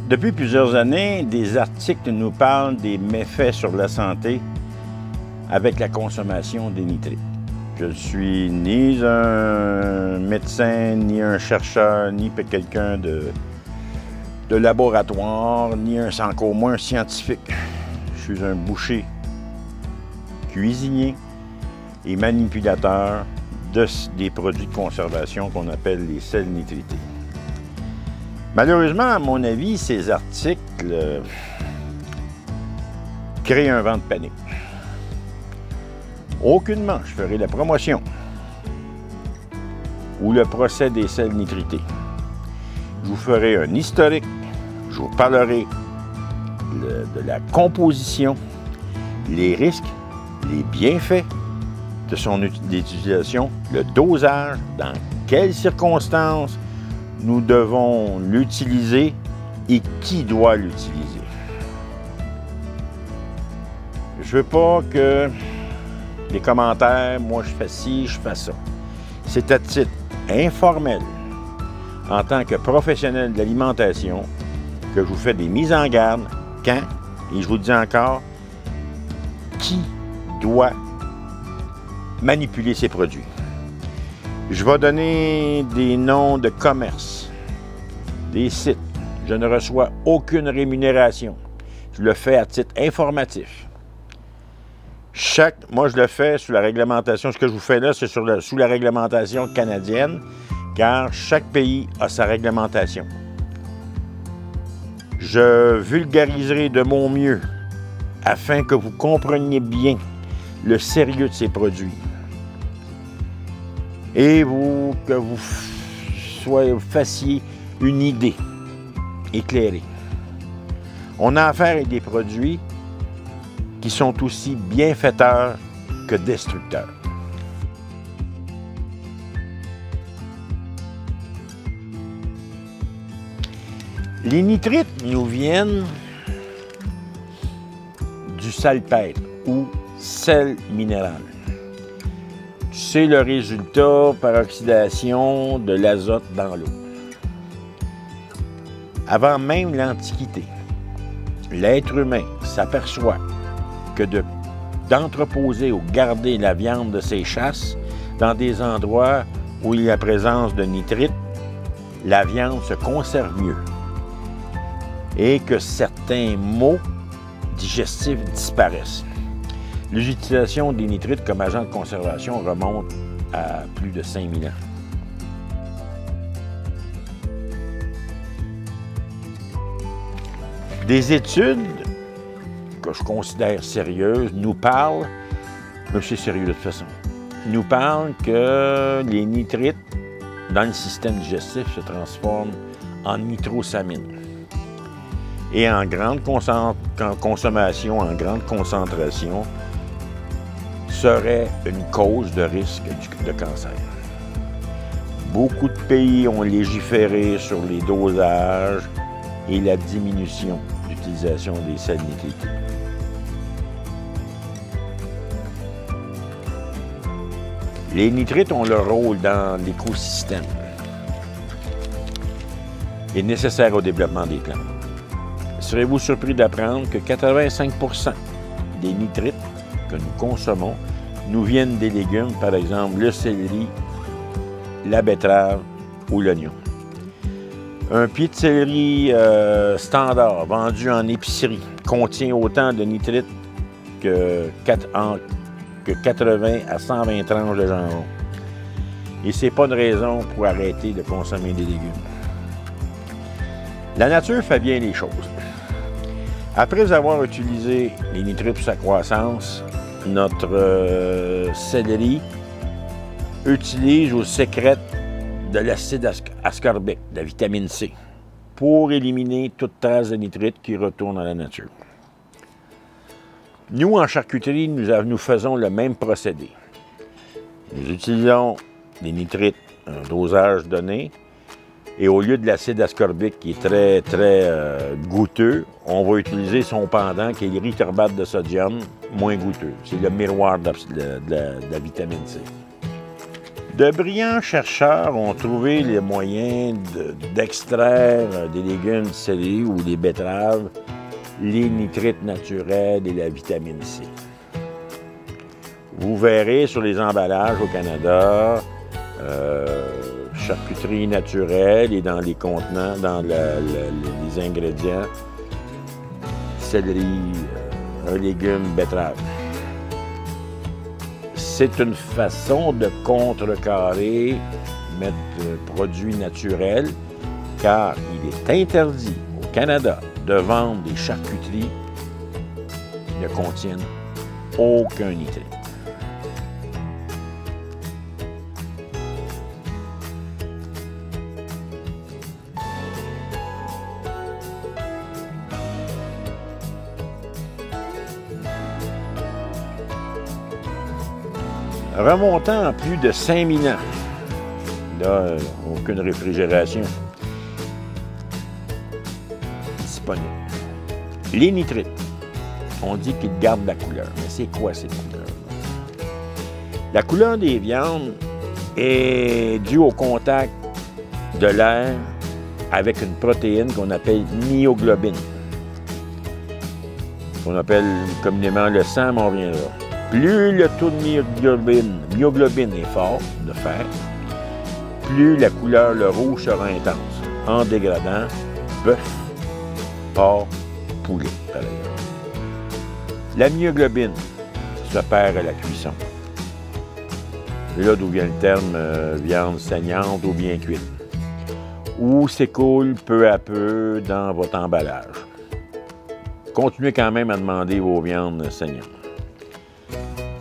Depuis plusieurs années, des articles nous parlent des méfaits sur la santé avec la consommation des nitrites. Je ne suis ni un médecin, ni un chercheur, ni quelqu'un de laboratoire, ni encore moins un scientifique. Je suis un boucher, cuisinier et manipulateur des produits de conservation qu'on appelle les sels nitrités. Malheureusement, à mon avis, ces articles créent un vent de panique. Aucunement, je ferai la promotion ou le procès des sels nitrités. Je vous ferai un historique, je vous parlerai de la composition, les risques, les bienfaits de son utilisation, le dosage, dans quelles circonstances nous devons l'utiliser et qui doit l'utiliser. Je ne veux pas que les commentaires, moi je fais ci, je fais ça. C'est à titre informel, en tant que professionnel de l'alimentation, que je vous fais des mises en garde quand, et je vous dis encore, qui doit manipuler ces produits. Je vais donner des noms de commerces, des sites. Je ne reçois aucune rémunération. Je le fais à titre informatif. Moi, je le fais sous la réglementation. Ce que je vous fais là, c'est sous la réglementation canadienne, car chaque pays a sa réglementation. Je vulgariserai de mon mieux afin que vous compreniez bien le sérieux de ces produits et que vous fassiez une idée éclairée. On a affaire avec des produits qui sont aussi bienfaiteurs que destructeurs. Les nitrites nous viennent du salpêtre ou sel minéral. C'est le résultat par oxydation de l'azote dans l'eau. Avant même l'Antiquité, l'être humain s'aperçoit que d'entreposer ou garder la viande de ses chasses dans des endroits où il y a la présence de nitrites, la viande se conserve mieux et que certains maux digestifs disparaissent. L'utilisation des nitrites comme agent de conservation remonte à plus de 5000 ans. Des études que je considère sérieuses nous parlent, mais c'est sérieux de toute façon, nous parlent que les nitrites dans le système digestif se transforment en nitrosamine. Et en grande consommation, en grande concentration, serait une cause de risque de cancer. Beaucoup de pays ont légiféré sur les dosages et la diminution d'utilisation des sels nitrités. Les nitrites ont leur rôle dans l'écosystème et nécessaire au développement des plantes. Serez-vous surpris d'apprendre que 85% des nitrites que nous consommons nous viennent des légumes, par exemple le céleri, la betterave ou l'oignon. Un pied de céleri standard vendu en épicerie contient autant de nitrites que 80 à 120 tranches de jambon. Et ce n'est pas une raison pour arrêter de consommer des légumes. La nature fait bien les choses. Après avoir utilisé les nitrites pour sa croissance, notre céleri utilise ou sécrète de l'acide ascorbique, de la vitamine C, pour éliminer toute trace de nitrite qui retourne dans la nature. Nous, en charcuterie, nous faisons le même procédé. Nous utilisons des nitrites, un dosage donné, et au lieu de l'acide ascorbique qui est très, très goûteux, on va utiliser son pendant qui est l'érythorbate de sodium, moins goûteux. C'est le miroir de la vitamine C. De brillants chercheurs ont trouvé les moyens d'extraire des légumes du céleri ou des betteraves les nitrites naturels et la vitamine C. Vous verrez sur les emballages au Canada, charcuterie naturelle et dans les contenants, dans les ingrédients, céleri, un légume, betterave. C'est une façon de contrecarrer, mettre produits naturels, car il est interdit au Canada de vendre des charcuteries qui ne contiennent aucun nitrite. Remontant à plus de 5000 ans, là, aucune réfrigération disponible. Les nitrites, on dit qu'ils gardent la couleur. Mais c'est quoi cette couleur? La couleur des viandes est due au contact de l'air avec une protéine qu'on appelle myoglobine, qu'on appelle communément le sang, mais on reviendra. Plus le taux de myoglobine est fort, de fer, plus la couleur, le rouge, sera intense, en dégradant bœuf, porc, poulet, par exemple. La myoglobine se perd à la cuisson. C'est là d'où vient le terme viande saignante ou bien cuite, ou s'écoule peu à peu dans votre emballage. Continuez quand même à demander vos viandes saignantes.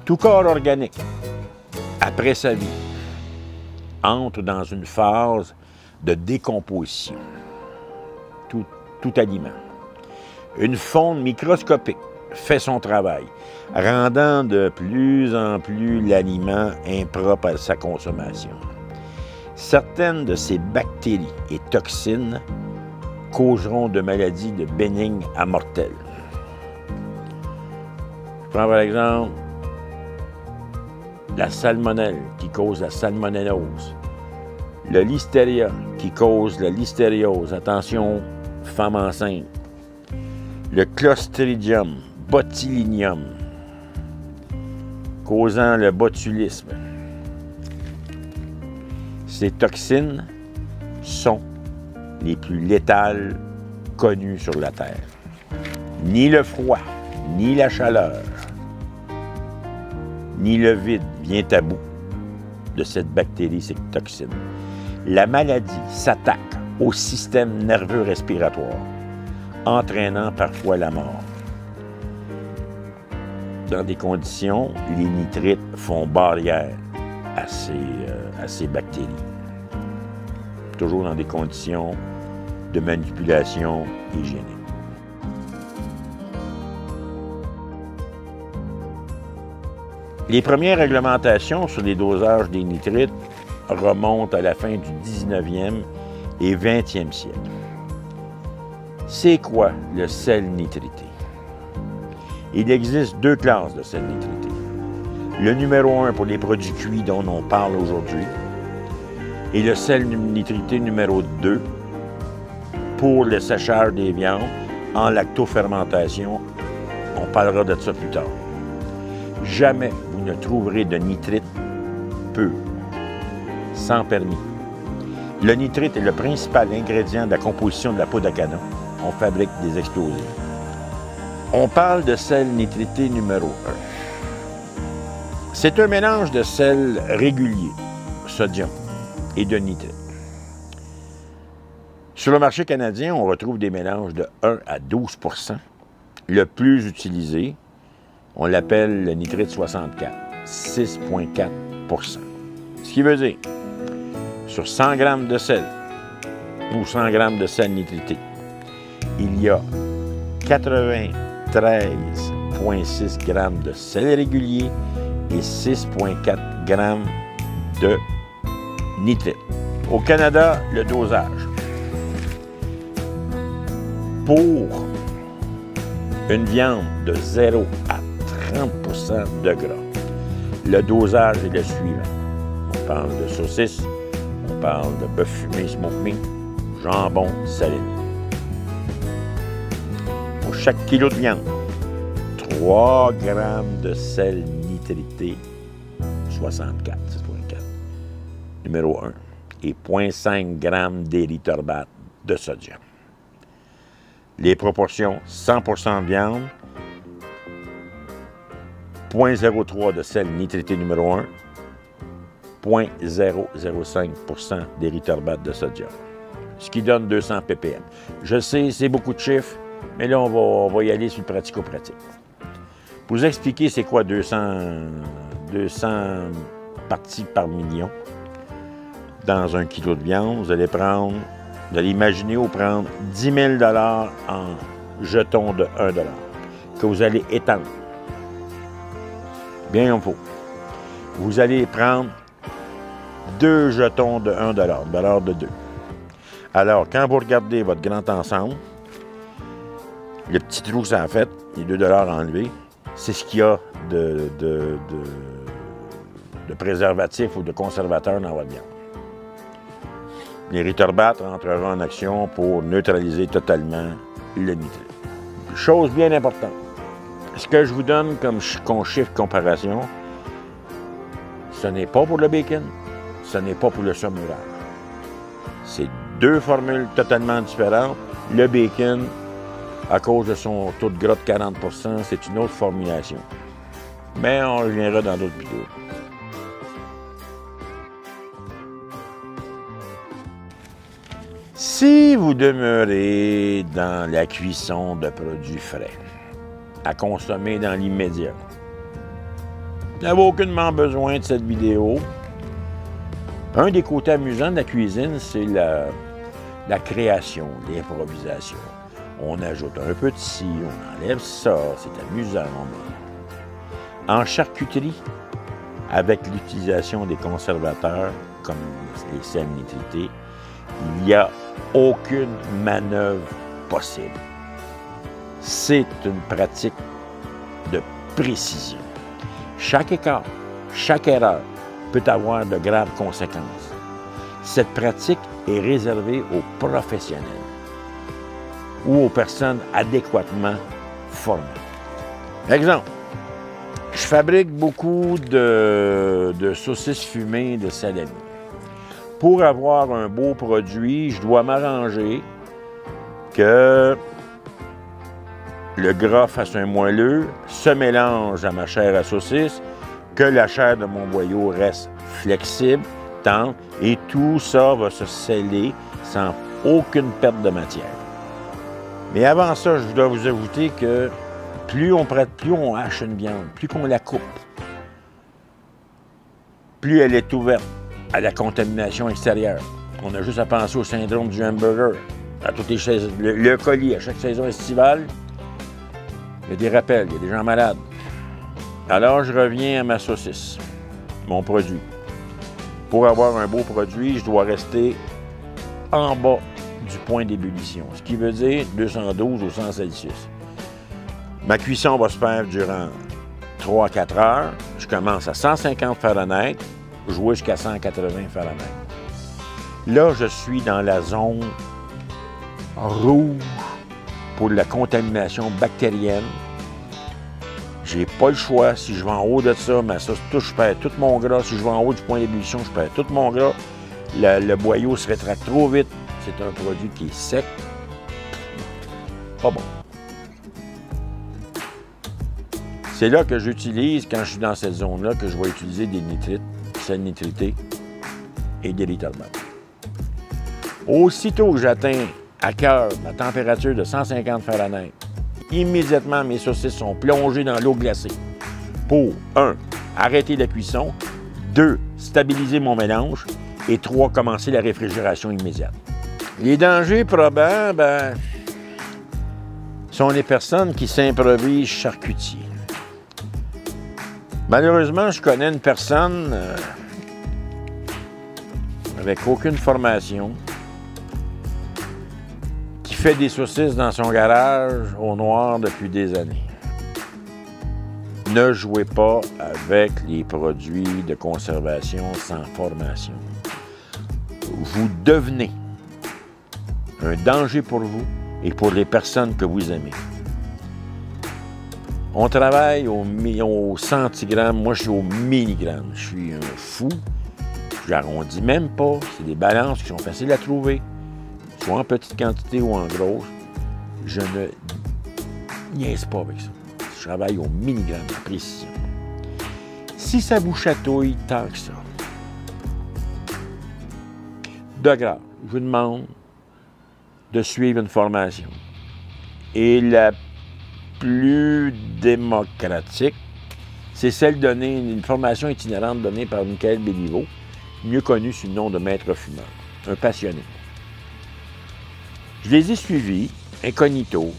Tout corps organique, après sa vie, entre dans une phase de décomposition. Tout aliment. Une faune microscopique fait son travail, rendant de plus en plus l'aliment impropre à sa consommation. Certaines de ces bactéries et toxines causeront de maladies de bénignes à mortelles. Je prends par exemple la salmonelle qui cause la salmonellose, le listeria qui cause la listériose, attention, femme enceinte, le Clostridium botulinum causant le botulisme. Ces toxines sont les plus létales connues sur la Terre. Ni le froid, ni la chaleur, ni le vide vient à bout de cette bactérie, cette toxine. La maladie s'attaque au système nerveux respiratoire, entraînant parfois la mort. Dans des conditions, les nitrites font barrière à ces bactéries. Toujours dans des conditions de manipulation hygiénique. Les premières réglementations sur les dosages des nitrites remontent à la fin du 19e et 20e siècle. C'est quoi le sel nitrité? Il existe deux classes de sel nitrité. Le numéro 1 pour les produits cuits dont on parle aujourd'hui et le sel nitrité numéro 2 pour le séchage des viandes en lactofermentation. On parlera de ça plus tard. Jamais vous ne trouverez de nitrite pur, sans permis. Le nitrite est le principal ingrédient de la composition de la poudre à canon. On fabrique des explosifs. On parle de sel nitrité numéro 1. C'est un mélange de sel régulier, sodium, et de nitrite. Sur le marché canadien, on retrouve des mélanges de 1 à 12 %. Le plus utilisé, on l'appelle le nitrite 64, 6,4 %. Ce qui veut dire, sur 100 g de sel ou 100 g de sel nitrité, il y a 93,6 g de sel régulier et 6,4 g de nitrite. Au Canada, le dosage. Pour une viande de 0 à 30 % de gras, le dosage est le suivant. On parle de saucisses, on parle de bœuf fumé, smoke meat, jambon, salami. Pour chaque kilo de viande, 3 grammes de sel nitrité, 64, c'est pour une carte. Numéro 1. Et 0,5 grammes d'érythorbate de sodium. Les proportions, 100% de viande, 0,03 de sel nitrité numéro 1, 0,005% d'érythorbate de sodium, ce qui donne 200 ppm. Je sais, c'est beaucoup de chiffres, mais là, on va y aller sur le pratico-pratique. Pour vous expliquer c'est quoi 200 parties par million dans un kilo de viande, vous allez imaginer ou prendre 10 000 $ en jetons de 1 $ que vous allez étendre. Bien il faut. Vous allez prendre 2 jetons de 1 $, valeur de 2. Alors, quand vous regardez votre grand ensemble, le petit trou que ça a fait, les 2 $ enlevés, c'est ce qu'il y a de préservatif ou de conservateur dans votre viande. L'érythorbate rentrera en action pour neutraliser totalement le nitrite. Chose bien importante, ce que je vous donne comme chiffre comparaison, ce n'est pas pour le bacon, ce n'est pas pour le saumurage. C'est 2 formules totalement différentes. Le bacon, à cause de son taux de gras de 40 %, c'est une autre formulation. Mais on reviendra dans d'autres vidéos. Si vous demeurez dans la cuisson de produits frais, à consommer dans l'immédiat, vous n'avez aucunement besoin de cette vidéo. Un des côtés amusants de la cuisine, c'est la création, l'improvisation. On ajoute un peu de ci, on enlève ça, c'est amusant. En charcuterie, avec l'utilisation des conservateurs, comme les sels nitrités, il n'y a aucune manœuvre possible. C'est une pratique de précision. Chaque écart, chaque erreur peut avoir de graves conséquences. Cette pratique est réservée aux professionnels ou aux personnes adéquatement formées. Exemple, je fabrique beaucoup de saucisses fumées de salami. Pour avoir un beau produit, je dois m'arranger que le gras fasse un moelleux, se mélange à ma chair à saucisse, que la chair de mon boyau reste flexible, tendre, et tout ça va se sceller sans aucune perte de matière. Mais avant ça, je dois vous ajouter que plus on hache une viande, plus qu'on la coupe, plus elle est ouverte à la contamination extérieure. On a juste à penser au syndrome du hamburger. À toutes les le colis, à chaque saison estivale, il y a des rappels, il y a des gens malades. Alors, je reviens à ma saucisse, mon produit. Pour avoir un beau produit, je dois rester en bas du point d'ébullition, ce qui veut dire 212 au 100 Celsius. Ma cuisson va se faire durant 3 à 4 heures. Je commence à 150 Fahrenheit, je vais jusqu'à 180 Fahrenheit. Là, je suis dans la zone rouge pour la contamination bactérienne. J'ai pas le choix. Si je vais en haut de ça, ma sauce touche, je perds tout mon gras. Si je vais en haut du point d'ébullition, je perds tout mon gras. Le boyau se rétracte trop vite. C'est un produit qui est sec. Pas bon. C'est là que j'utilise, quand je suis dans cette zone-là, que je vais utiliser des nitrites, sel nitrité et des érythorbate. Aussitôt que j'atteins à cœur la température de 150 Fahrenheit, immédiatement mes saucisses sont plongées dans l'eau glacée pour 1. Arrêter la cuisson, 2. Stabiliser mon mélange et 3. Commencer la réfrigération immédiate. Les dangers probants, sont les personnes qui s'improvisent charcutiers. Malheureusement, je connais une personne avec aucune formation qui fait des saucisses dans son garage au noir depuis des années. Ne jouez pas avec les produits de conservation sans formation. Vous devenez un danger pour vous et pour les personnes que vous aimez. On travaille au centigramme, moi je suis au milligramme. Je suis un fou, j'arrondis même pas. C'est des balances qui sont faciles à trouver, soit en petite quantité ou en grosse. Je ne niaise pas avec ça. Je travaille au milligramme de précision. Si ça vous chatouille tant que ça, de grâce, je vous demande de suivre une formation. Et la plus démocratique, c'est celle donnée, une formation itinérante donnée par Michael Béliveau, mieux connu sous le nom de maître fumeur, un passionné. Je les ai suivis, incognito,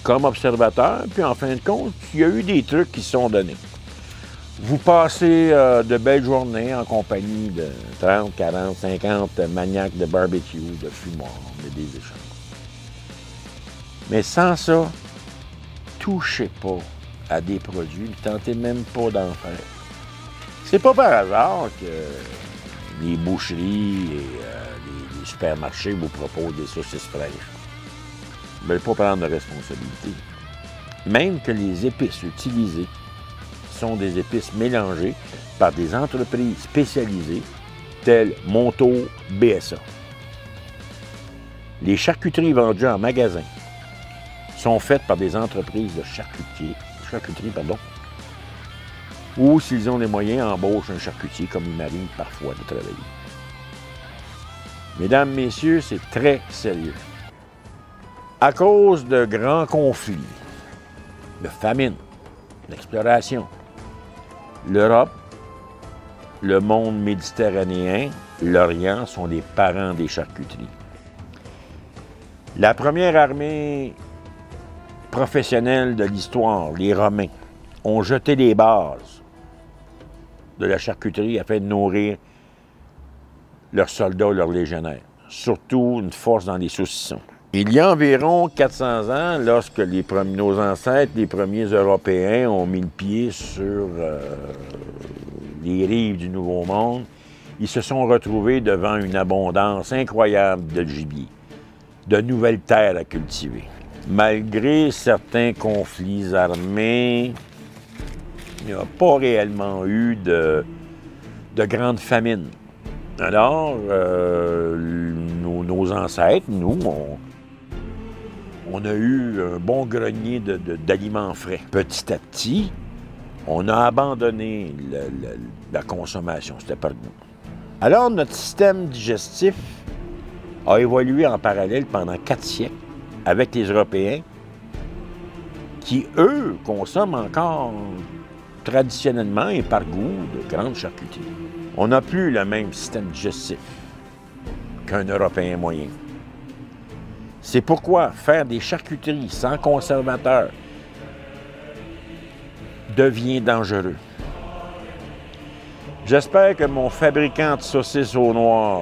comme observateur, puis en fin de compte, il y a eu des trucs qui sont donnés. Vous passez de belles journées en compagnie de 30, 40, 50 maniaques de barbecue, de fumoirs, de des échanges. Mais sans ça, touchez pas à des produits, tentez même pas d'en faire. C'est pas par hasard que les boucheries et les supermarchés vous proposent des saucisses fraîches. Ils ne veulent pas prendre de responsabilité. Même que les épices utilisées sont des épices mélangées par des entreprises spécialisées telles Monto, BSA. Les charcuteries vendues en magasin sont faites par des entreprises de charcuterie, ou s'ils ont les moyens, embauchent un charcutier comme il m'arrive parfois de travailler. Mesdames, messieurs, c'est très sérieux. À cause de grands conflits, de famine, d'exploration, l'Europe, le monde méditerranéen, l'Orient sont des parents des charcuteries. La première armée professionnelle de l'histoire, les Romains, ont jeté les bases de la charcuterie afin de nourrir leurs soldats, leurs légionnaires. Surtout une force dans les saucissons. Il y a environ 400 ans, lorsque nos ancêtres, les premiers Européens, ont mis le pied sur les rives du Nouveau Monde, ils se sont retrouvés devant une abondance incroyable de gibier, de nouvelles terres à cultiver. Malgré certains conflits armés, il n'y a pas réellement eu de grandes famines. Alors, nos ancêtres, nous, on a eu un bon grenier d'aliments frais. Petit à petit, on a abandonné la consommation, c'était pas le goût. Alors, notre système digestif a évolué en parallèle pendant 4 siècles avec les Européens qui, eux, consomment encore traditionnellement et par goût de grandes charcuteries. On n'a plus le même système digestif qu'un Européen moyen. C'est pourquoi faire des charcuteries sans conservateur devient dangereux. J'espère que mon fabricant de saucisses au noir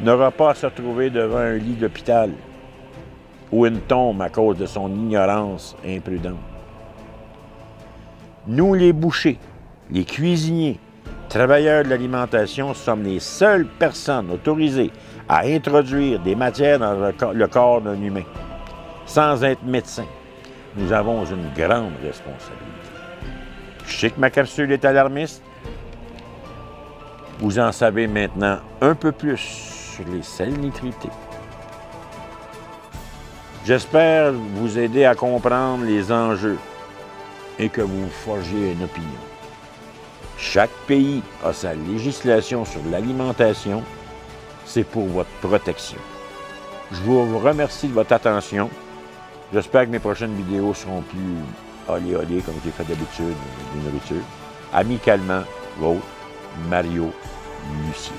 n'aura pas à se retrouver devant un lit d'hôpital ou une tombe à cause de son ignorance imprudente. Nous, les bouchers, les cuisiniers, travailleurs de l'alimentation, sommes les seules personnes autorisées à introduire des matières dans le corps d'un humain. Sans être médecin, nous avons une grande responsabilité. Je sais que ma capsule est alarmiste. Vous en savez maintenant un peu plus sur les sels nitrités. J'espère vous aider à comprendre les enjeux et que vous forgiez une opinion. Chaque pays a sa législation sur l'alimentation. C'est pour votre protection. Je vous remercie de votre attention. J'espère que mes prochaines vidéos seront plus olé comme j'ai fait d'habitude, de nourriture. Amicalement, vôtre, Mario Lucier.